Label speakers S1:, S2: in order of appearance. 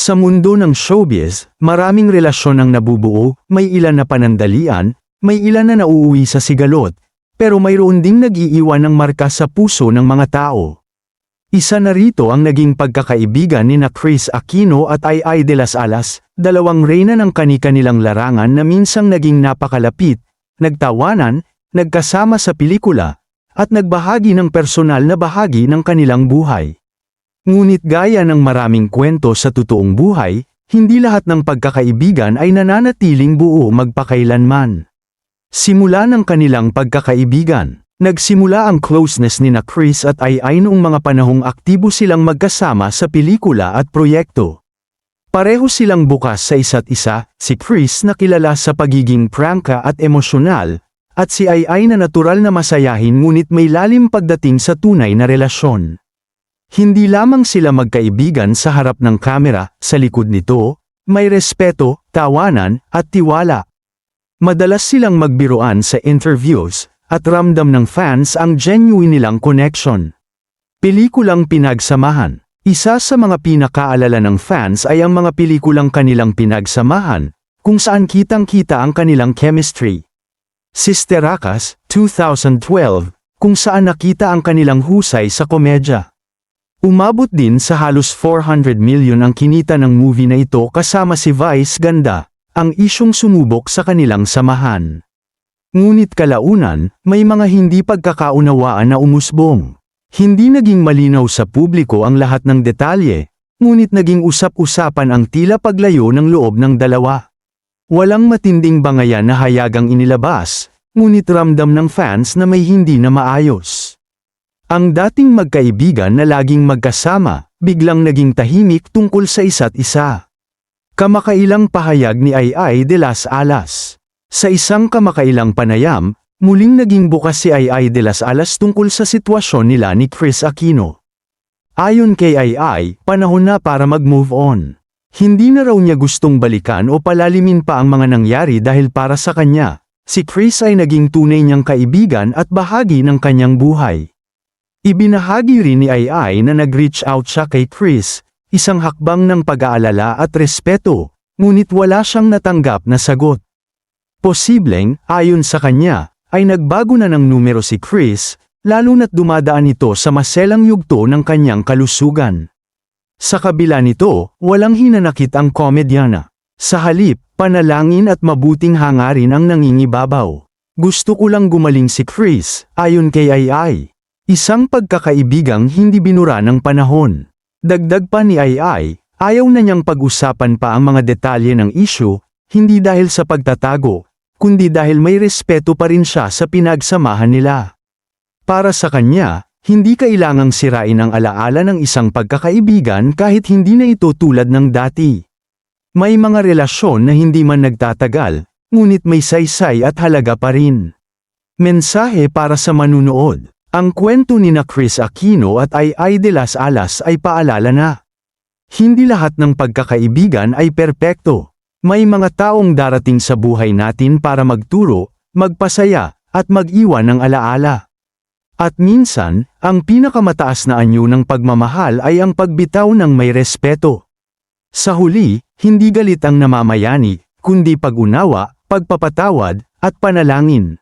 S1: Sa mundo ng showbiz, maraming relasyon ang nabubuo, may ilan na panandalian, may ilan na nauuwi sa sigalot, pero mayroon ding nag-iiwan ng marka sa puso ng mga tao. Isa na rito ang naging pagkakaibigan ni Chris Aquino at Ai de las Alas, dalawang reyna ng kani-kanilang larangan na minsang naging napakalapit, nagtawanan, nagkasama sa pelikula, at nagbahagi ng personal na bahagi ng kanilang buhay. Ngunit gaya ng maraming kwento sa totoong buhay, hindi lahat ng pagkakaibigan ay nananatiling buo magpakailanman. Simula ng kanilang pagkakaibigan, nagsimula ang closeness ni Chris at Ai noong mga panahong aktibo silang magkasama sa pelikula at proyekto. Pareho silang bukas sa isa't isa, si Chris na kilala sa pagiging prangka at emosyonal, at si Ai na natural na masayahin ngunit may lalim pagdating sa tunay na relasyon. Hindi lamang sila magkaibigan sa harap ng kamera, sa likod nito, may respeto, tawanan, at tiwala. Madalas silang magbiruan sa interviews, at ramdam ng fans ang genuine nilang connection. Pelikulang Pinagsamahan. Isa sa mga pinakaalala ng fans ay ang mga pelikulang kanilang pinagsamahan, kung saan kitang-kita ang kanilang chemistry. Sister Akas, 2012, kung saan nakita ang kanilang husay sa komedya. Umabot din sa halos 400 million ang kinita ng movie na ito kasama si Vice Ganda, ang isyong sumubok sa kanilang samahan. Ngunit kalaunan, may mga hindi pagkakaunawaan na umusbong. Hindi naging malinaw sa publiko ang lahat ng detalye, ngunit naging usap-usapan ang tila paglayo ng loob ng dalawa. Walang matinding bangayan na hayagang inilabas, ngunit ramdam ng fans na may hindi na maayos. Ang dating magkaibigan na laging magkasama, biglang naging tahimik tungkol sa isa't isa. Kamakailang pahayag ni Ai de las Alas. Sa isang kamakailang panayam, muling naging bukas si Ai de las Alas tungkol sa sitwasyon nila ni Chris Aquino. Ayon kay Ai, panahon na para mag-move on. Hindi na raw niya gustong balikan o palalimin pa ang mga nangyari dahil para sa kanya, si Chris ay naging tunay niyang kaibigan at bahagi ng kanyang buhay. Ibinahagi rin ni Ai na nag-reach out siya kay Chris, isang hakbang ng pag-aalala at respeto, ngunit wala siyang natanggap na sagot. Posibleng, ayon sa kanya, ay nagbago na ng numero si Chris, lalo na't dumadaan ito sa maselang yugto ng kanyang kalusugan. Sa kabila nito, walang hinanakit ang komedyana. Sa halip, panalangin at mabuting hangarin ang nangingibabaw. Gusto ko lang gumaling si Chris, ayon kay Ai. Isang pagkakaibigang hindi binura ng panahon. Dagdag pa ni Ai, ayaw na niyang pag-usapan pa ang mga detalye ng issue, hindi dahil sa pagtatago, kundi dahil may respeto pa rin siya sa pinagsamahan nila. Para sa kanya, hindi kailangang sirain ang alaala ng isang pagkakaibigan kahit hindi na ito tulad ng dati. May mga relasyon na hindi man nagtatagal, ngunit may saysay at halaga pa rin. Mensahe para sa manunood. Ang kwento ni Chris Aquino at Ai de las Alas ay paalala na. Hindi lahat ng pagkakaibigan ay perpekto. May mga taong darating sa buhay natin para magturo, magpasaya, at mag-iwan ng alaala. At minsan, ang pinakamataas na anyo ng pagmamahal ay ang pagbitaw ng may respeto. Sa huli, hindi galit ang namamayani, kundi pag-unawa, pagpapatawad, at panalangin.